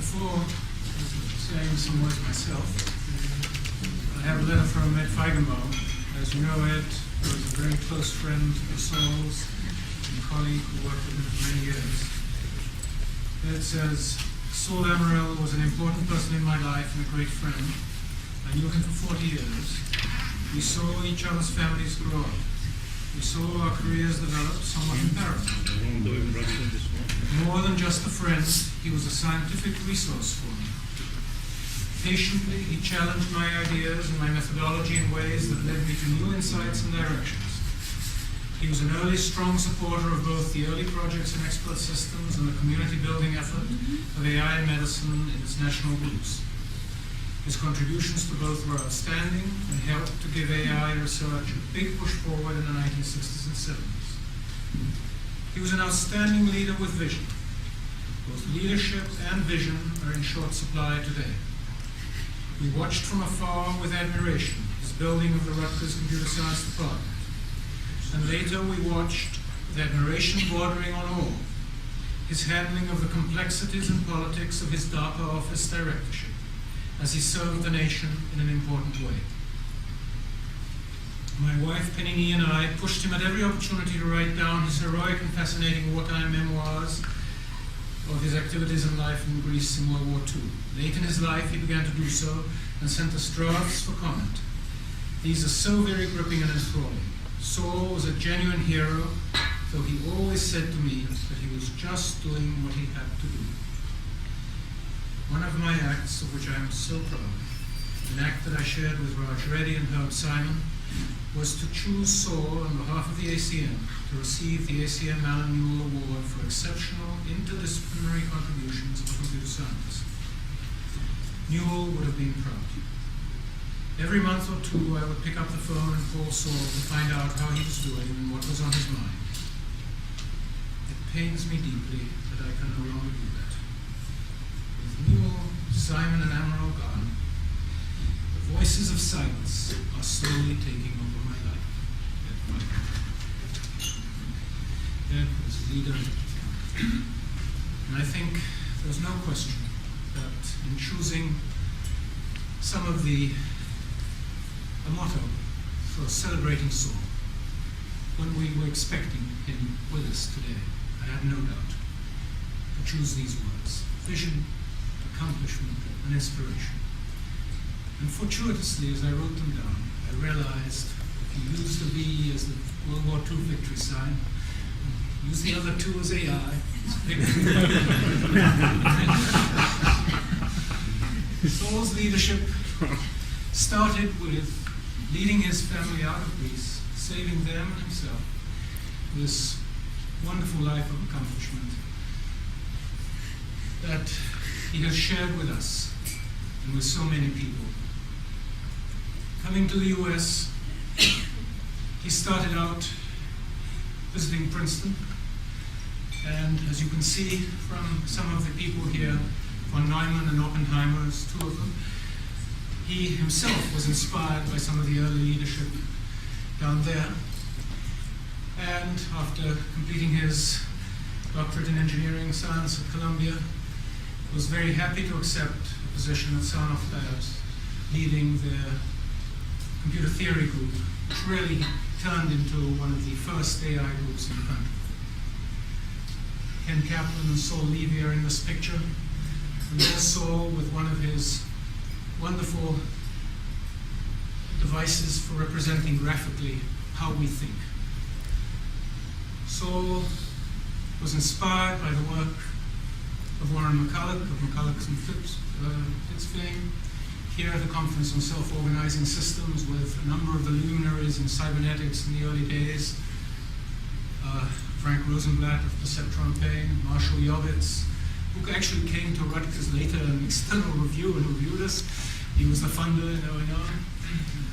before saying some words myself, I have a letter from Ed Feigenbaum. As you know, Ed was a very close friend of Saul's and colleague who worked with him for many years. Ed says, Saul Amarel was an important person in my life and a great friend. I knew him for 40 years. We saw each other's families grow up. We saw our careers develop somewhat in parallel. More than just a friend, he was a scientific resource for me. Patiently, he challenged my ideas and my methodology in ways that led me to new insights and directions. He was an early, strong supporter of both the early projects in expert systems and the community-building effort of AI medicine in its national groups. His contributions to both were outstanding and helped to give AI research a big push forward in the 1960s and 70s. He was an outstanding leader with vision. Both leadership and vision are in short supply today. We watched from afar with admiration his building of the Rutgers Computer Science Department. And later we watched, with admiration bordering on awe, his handling of the complexities and politics of his DARPA office directorship as he served the nation in an important way. My wife, Penny, and I pushed him at every opportunity to write down his heroic and fascinating wartime memoirs of his activities and life in Greece in World War II. Late in his life, he began to do so and sent us drafts for comment. These are so very gripping and enthralling. Saul was a genuine hero, though he always said to me that he was just doing what he had to do. One of my acts, of which I am so proud, an act that I shared with Raj Reddy and Herb Simon, was to choose Saul on behalf of the ACM to receive the ACM Alan Newell Award for exceptional interdisciplinary contributions to computer science. Newell would have been proud. Every month or two, I would pick up the phone and call Saul to find out how he was doing and what was on his mind. It pains me deeply that I can no longer do that. With Newell, Simon, and Amarel gone, the voices of silence are slowly taking over my life. Ed was a leader, and I think there's no question that in choosing some of the motto for celebrating Saul, when we were expecting him with us today, I had no doubt to choose these words: vision, accomplishment, and inspiration. And fortuitously, as I wrote them down, I realized if you use the V as the World War II victory sign, use the other two as AI, Saul's leadership started with leading his family out of Greece, saving them and himself, this wonderful life of accomplishment that he has shared with us and with so many people. Coming to the US, he started out visiting Princeton, and as you can see from some of the people here, von Neumann and Oppenheimer, two of them, he himself was inspired by some of the early leadership down there. And after completing his doctorate in engineering science at Columbia, was very happy to accept a position at Sarnoff Labs, leading their computer theory group, which really turned into one of the first AI groups in the country. Ken Kaplan and Saul Levy are in this picture. And there's Saul with one of his wonderful devices for representing graphically how we think. Saul was inspired by the work of Warren McCulloch, of McCulloch's and Fitz fame, here at the Conference on Self-Organizing Systems with a number of the luminaries in cybernetics in the early days, Frank Rosenblatt of Perceptron Pain, Marshall Yovitz, who actually came to Rutgers later in external review and reviewed us. He was the funder in ONR.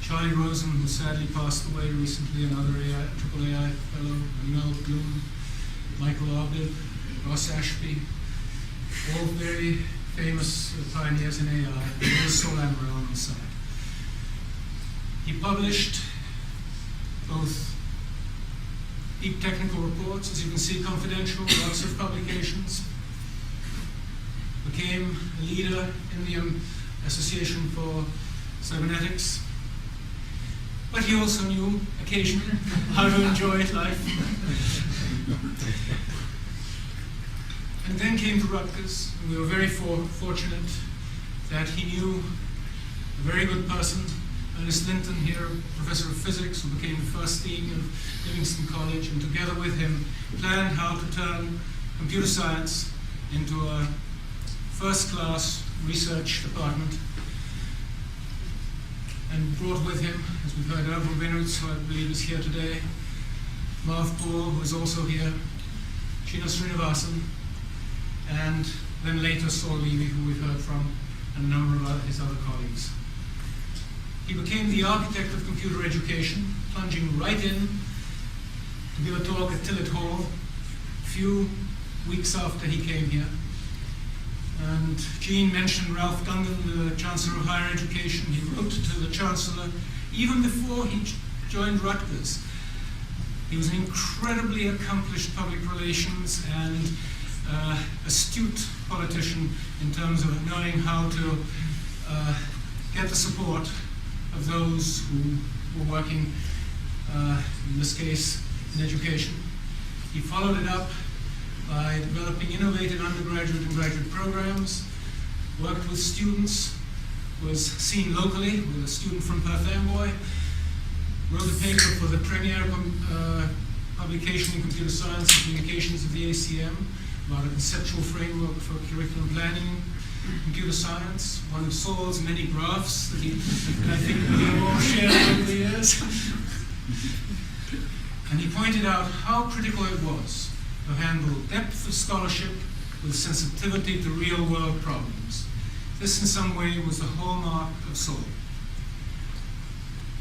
Charlie Rosen, who sadly passed away recently, another triple AI fellow, Manuel Bloom, Michael Arbib, Ross Ashby, all very famous pioneers in AI, and there's Saul Amarel on the side. He published both deep technical reports, as you can see, confidential, lots of publications, became a leader in the Association for Cybernetics. But he also knew occasionally how to enjoy life. And then came to Rutgers, and we were very fortunate that he knew a very good person, Ernest Linton here, professor of physics, who became the first dean of Livingston College, and together with him planned how to turn computer science into a first-class research department, and brought with him, as we've heard, Errol Benitz, who I believe is here today, Marv Paul, who is also here, Chino Srinivasan, and then later Saul Levy, who we've heard from, and a number of his other colleagues. He became the architect of computer education, plunging right in to give a talk at Tillett Hall a few weeks after he came here. And Jean mentioned Ralph Gungan, the Chancellor of Higher Education. He wrote to the Chancellor even before he joined Rutgers. He was an incredibly accomplished public relations and astute politician in terms of knowing how to get the support of those who were working, in this case, in education. He followed it up by developing innovative undergraduate and graduate programs, worked with students, was seen locally with a student from Perth Amboy, wrote a paper for the premier publication in computer science and communications of the ACM about a conceptual framework for curriculum planning in computer science, one of Saul's many graphs that I think we have all shared over the years. And he pointed out how critical it was to handle depth of scholarship with sensitivity to real-world problems. This, in some way, was the hallmark of Saul.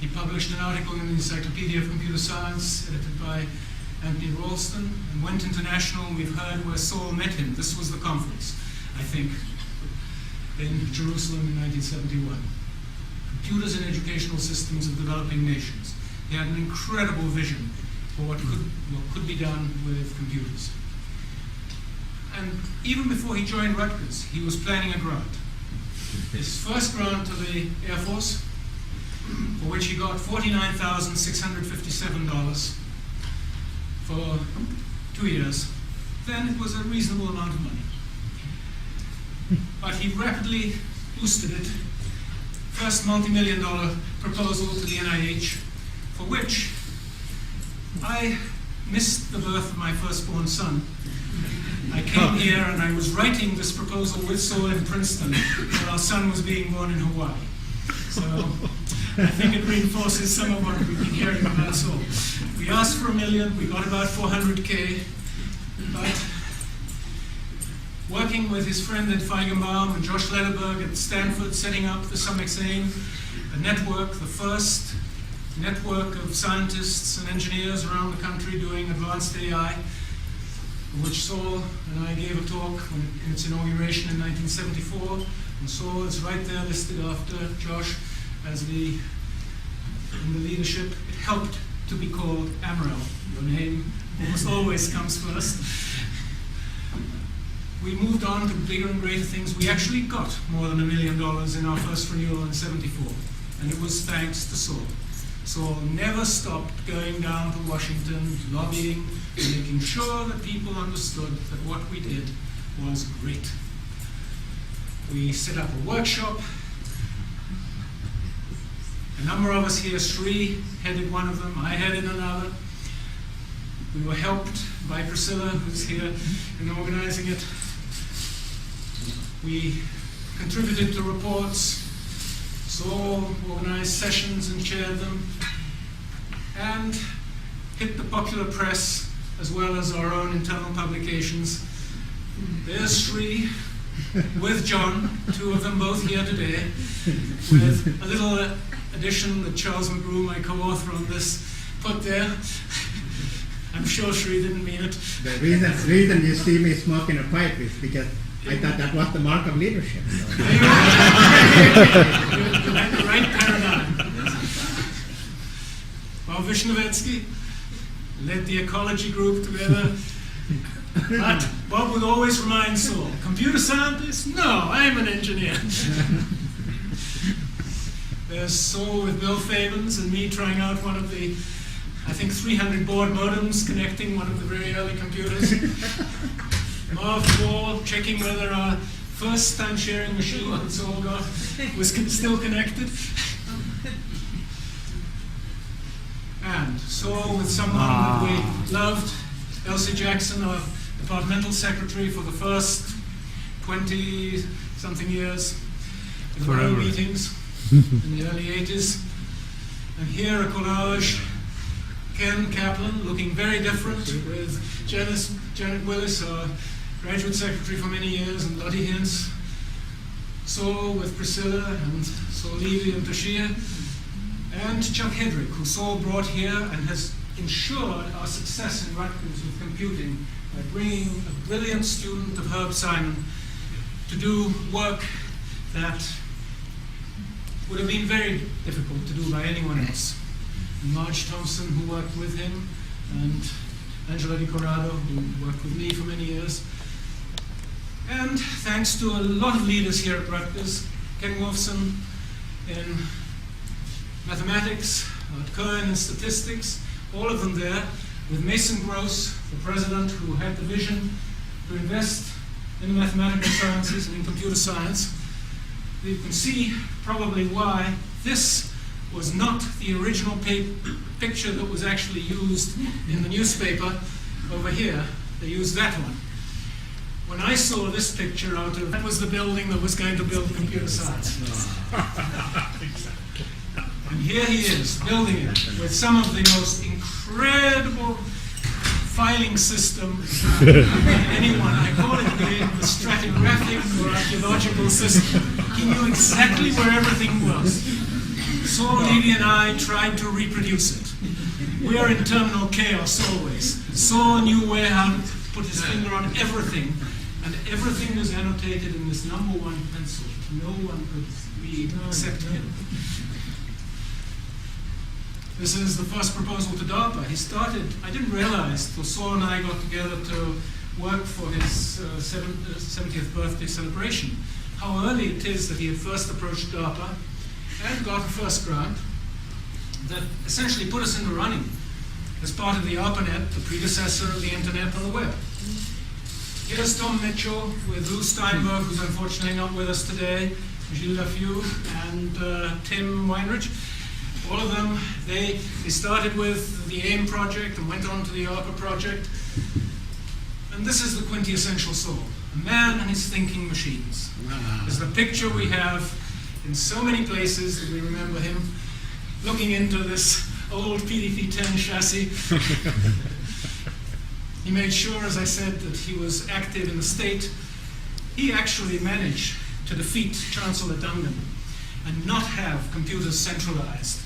He published an article in the Encyclopedia of Computer Science, edited by Anthony Ralston, and went international, and we've heard where Saul met him. This was the conference, I think, in Jerusalem in 1971. Computers and educational systems of developing nations. He had an incredible vision for what could be done with computers. And even before he joined Rutgers, he was planning a grant. His first grant to the Air Force, for which he got $49,657 for 2 years. Then it was a reasonable amount of money. But he rapidly boosted it. First multi-million-dollar proposal to the NIH, for which I missed the birth of my firstborn son. I came here and I was writing this proposal with Saul in Princeton while our son was being born in Hawaii. So I think it reinforces some of what we've been hearing about Saul. We asked for $1 million, we got about $400K, but working with his friend Ed Feigenbaum and Josh Lederberg at Stanford, setting up the SumXAIM, a network, the first network of scientists and engineers around the country doing advanced AI, which Saul and I gave a talk in its inauguration in 1974. And Saul is right there listed after Josh as in the leadership. It helped to be called Amarel. Your name almost always comes first. We moved on to bigger and greater things. We actually got more than $1 million in our first renewal in '74, and it was thanks to Saul. Saul never stopped going down to Washington, lobbying, and making sure that people understood that what we did was great. We set up a workshop. A number of us here, Sri headed one of them, I headed another. We were helped by Priscilla, who's here, in organizing it. We contributed to reports. Saul organized sessions and chaired them, and hit the popular press as well as our own internal publications. There's Sri with John, two of them both here today, with a little addition that Charles McGrew, my co-author on this, put there. I'm sure Sri didn't mean it. The reason you see me smoking a pipe is because I thought that was the mark of leadership. So. You had the right paradigm. Paul Vishnevetsky led the ecology group together. But Bob would always remind Saul, computer scientist? No, I'm an engineer. There's Saul with Bill Fabens and me trying out one of the, I think, 300 baud modems connecting one of the very early computers. Marv Paul checking whether our first time sharing machine that Saul got was still connected. And Saul with someone that we loved, Elsie Jackson, our departmental secretary for the first 20-something years in the row meetings in the early 80s. And here a collage, Ken Kaplan, looking very different, with Janet Willis, our graduate secretary for many years, and Lottie Hintz. Saul with Priscilla, and Saul Levy and Toshia. And Chuck Hedrick, who Saul brought here and has ensured our success in Rutgers with computing by bringing a brilliant student of Herb Simon to do work that would have been very difficult to do by anyone else. And Marge Thompson, who worked with him, and Angela Di Corrado, who worked with me for many years. And thanks to a lot of leaders here at Rutgers, Ken Wolfson in mathematics, Art Cohen in statistics, all of them there, with Mason Gross, the president who had the vision to invest in the mathematical sciences and in computer science. You can see probably why this was not the original picture that was actually used in the newspaper over here. They used that one. When I saw this picture out of, that was the building that was going to build computer science. And here he is, building it with some of the most incredible filing system anyone. I call it the stratigraphic or archaeological system. He knew exactly where everything was. Saul Levy and I tried to reproduce it. We are in terminal chaos always. Saul knew how to put his finger on everything, and everything was annotated in this number 1 pencil. No one could read except him. This is the first proposal to DARPA. He started, I didn't realize, till Saul and I got together to work for his 70th birthday celebration, how early it is that he had first approached DARPA and got a first grant that essentially put us into running as part of the ARPANET, the predecessor of the internet and the web. Here's Tom Mitchell with Lou Steinberg, who's unfortunately not with us today, Gilles Lafew, and Tim Weinrich. All of them, they started with the AIM project and went on to the ARPA project. And this is the quintessential Saul, a man and his thinking machines. It's the picture we have in so many places that we remember him looking into this old PDP-10 chassis. He made sure, as I said, that he was active in the state. He actually managed to defeat Chancellor Dungan and not have computers centralized.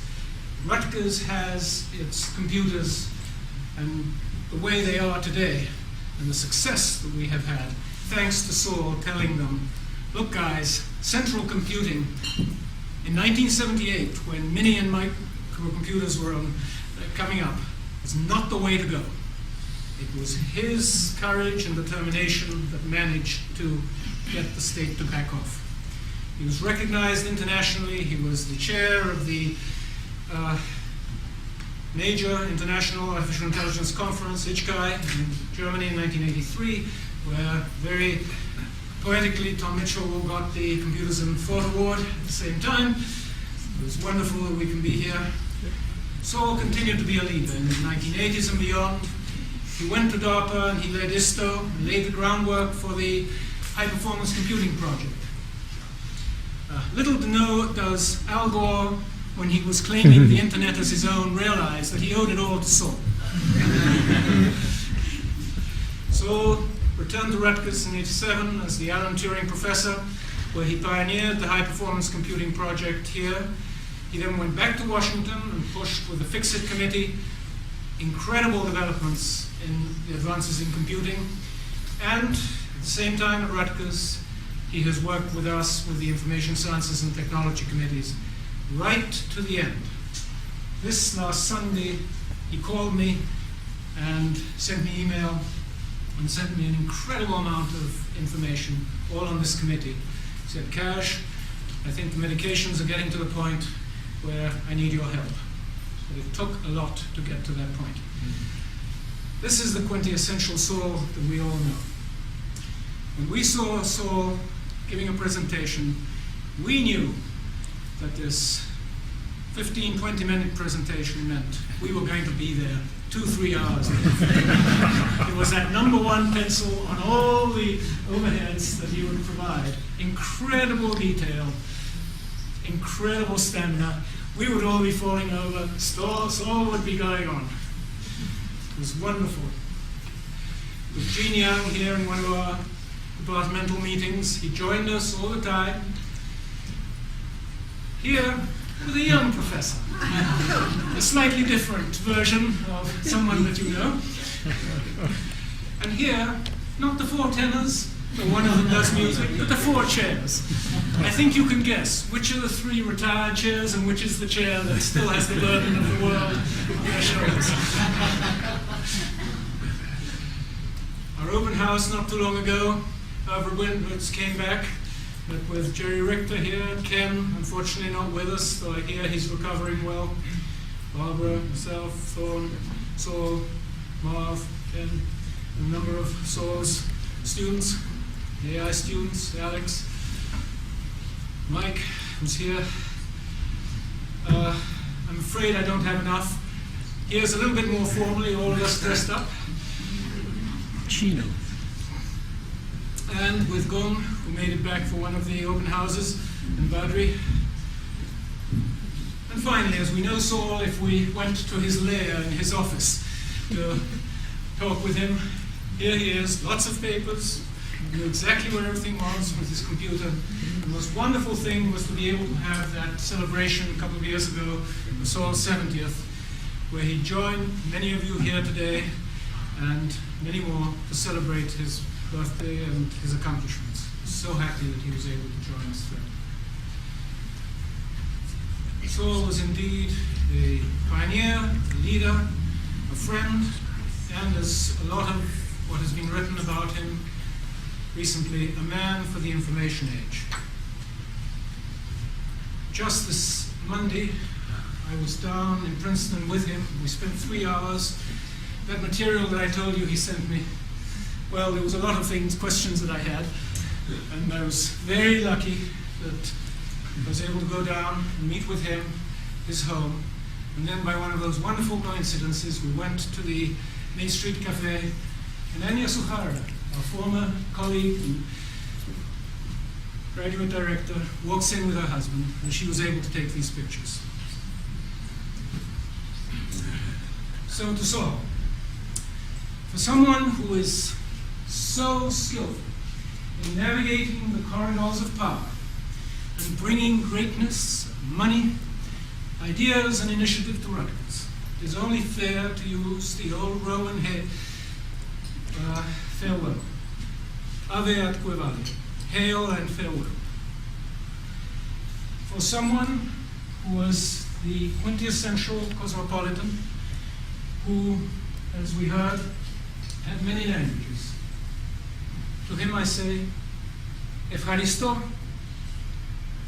Rutgers has its computers and the way they are today and the success that we have had, thanks to Saul telling them, look guys, central computing in 1978, when mini and microcomputers were coming up, was not the way to go. It was his courage and determination that managed to get the state to back off. He was recognized internationally. He was the chair of the major international artificial intelligence conference, ICHCAI, in Germany in 1983, where very poetically Tom Mitchell got the Computers and Thought Award at the same time. It was wonderful that we can be here. Saul continued to be a leader in the 1980s and beyond. He went to DARPA and he led ISTO and laid the groundwork for the high-performance computing project. Little to no does Al Gore, when he was claiming the internet as his own, realize that he owed it all to Saul. Saul returned to Rutgers in '87 as the Alan Turing Professor, where he pioneered the high-performance computing project here. He then went back to Washington and pushed with the Fix-It Committee incredible developments in the advances in computing. And at the same time at Rutgers, he has worked with us with the Information Sciences and Technology Committees right to the end. This last Sunday, he called me and sent me email and sent me an incredible amount of information, all on this committee. He said, Cash, I think the medications are getting to the point where I need your help. But it took a lot to get to that point. This is the quintessential Saul that we all know. When we saw Saul giving a presentation, we knew that this 15, 20-minute presentation meant we were going to be there 2-3 hours. It was that #1 pencil on all the overheads that he would provide. Incredible detail, incredible stamina. We would all be falling over. Saul would be going on. It was wonderful. With Gene Young here in one of our departmental meetings, he joined us all the time. Here, with a young professor, a slightly different version of someone that you know. And here, not the 4 tenors, but one of them does music, but the 4 chairs. I think you can guess which are the 3 retired chairs and which is the chair that still has the burden of the world on their shoulders. Our open house not too long ago, Barbara Windward's came back, but with Jerry Richter here, Ken, unfortunately not with us, though I hear he's recovering well. Barbara, myself, Thorne, Saul, Marv, Ken, a number of Saul's students, AI students, Alex, Mike, who's here. I'm afraid I don't have enough. Here's a little bit more formally, all of us dressed up. Chino. And with Gong, who made it back for one of the open houses, and Badri. And finally, as we know Saul, if we went to his lair in his office to talk with him, here he is, lots of papers, knew exactly where everything was with his computer. The most wonderful thing was to be able to have that celebration a couple of years ago, for Saul's 70th, where he joined many of you here today and many more to celebrate his birthday and his accomplishments. So happy that he was able to join us today. Saul was indeed a pioneer, a leader, a friend, and as a lot of what has been written about him recently, a man for the information age. Just this Monday, I was down in Princeton with him. We spent 3 hours. That material that I told you he sent me, well, there was a lot of questions that I had, and I was very lucky that I was able to go down and meet with him, his home, and then by one of those wonderful coincidences, we went to the Main Street Cafe, and Anya Suhara, our former colleague and graduate director, walks in with her husband, and she was able to take these pictures. So to Saul, for someone who is so skillful in navigating the corridors of power and bringing greatness, money, ideas, and initiative to Rutgers, it is only fair to use the old Roman farewell. Ave atque vale. Hail and farewell. For someone who was the quintessential cosmopolitan, who, as we heard, had many languages, to him I say, Evharisto,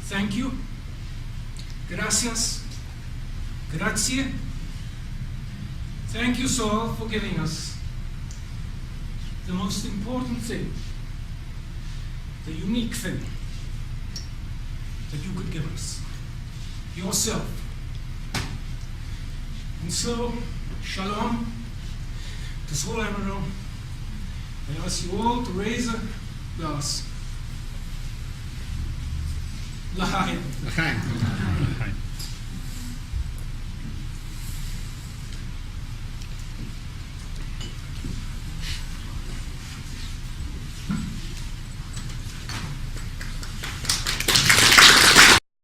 thank you, gracias, grazie. Thank you, Saul, for giving us the most important thing, the unique thing that you could give us, yourself. And so, shalom to Saul Amarel. I ask you all to raise a glass. L'chaim. L'chaim.